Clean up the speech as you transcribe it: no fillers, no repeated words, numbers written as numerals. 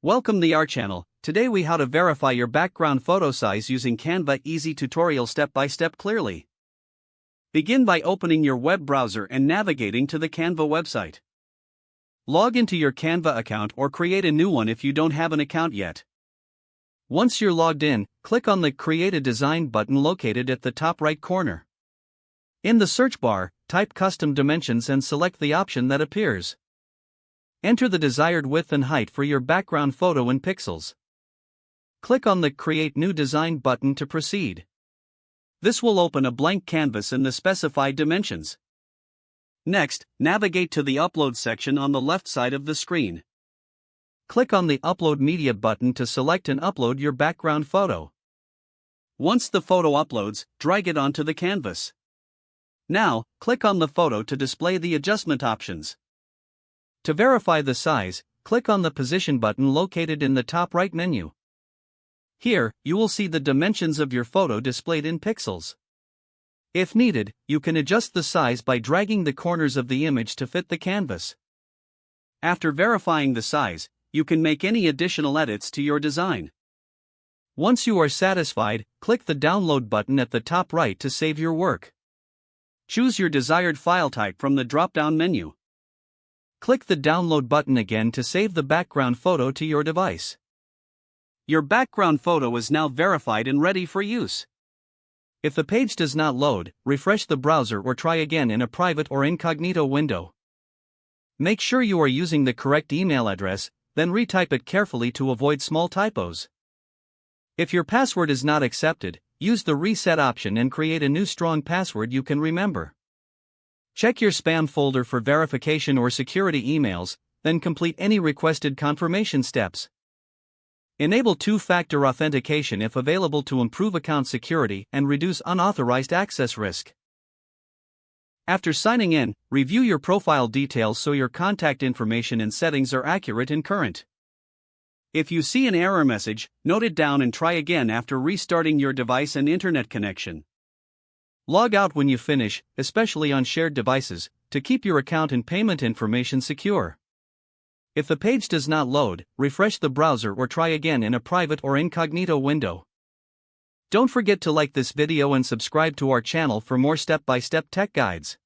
Welcome to our channel. Today we how to verify your background photo size using Canva. Easy tutorial step by step clearly. Begin by opening your web browser and navigating to the Canva website. Log into your Canva account or create a new one if you don't have an account yet. Once you're logged in, click on the Create a Design button located at the top right corner. In the search bar, type Custom Dimensions and select the option that appears. Enter the desired width and height for your background photo in pixels. Click on the Create New Design button to proceed. This will open a blank canvas in the specified dimensions. Next, navigate to the Upload section on the left side of the screen. Click on the Upload Media button to select and upload your background photo. Once the photo uploads, drag it onto the canvas. Now, click on the photo to display the adjustment options. To verify the size, click on the Position button located in the top right menu. Here, you will see the dimensions of your photo displayed in pixels. If needed, you can adjust the size by dragging the corners of the image to fit the canvas. After verifying the size, you can make any additional edits to your design. Once you are satisfied, click the Download button at the top right to save your work. Choose your desired file type from the drop-down menu. Click the Download button again to save the background photo to your device. Your background photo is now verified and ready for use. If the page does not load, refresh the browser or try again in a private or incognito window. Make sure you are using the correct email address, then retype it carefully to avoid small typos. If your password is not accepted, use the Reset option and create a new strong password you can remember. Check your spam folder for verification or security emails, then complete any requested confirmation steps. Enable two-factor authentication if available to improve account security and reduce unauthorized access risk. After signing in, review your profile details so your contact information and settings are accurate and current. If you see an error message, note it down and try again after restarting your device and internet connection. Log out when you finish, especially on shared devices, to keep your account and payment information secure. If the page does not load, refresh the browser or try again in a private or incognito window. Don't forget to like this video and subscribe to our channel for more step-by-step tech guides.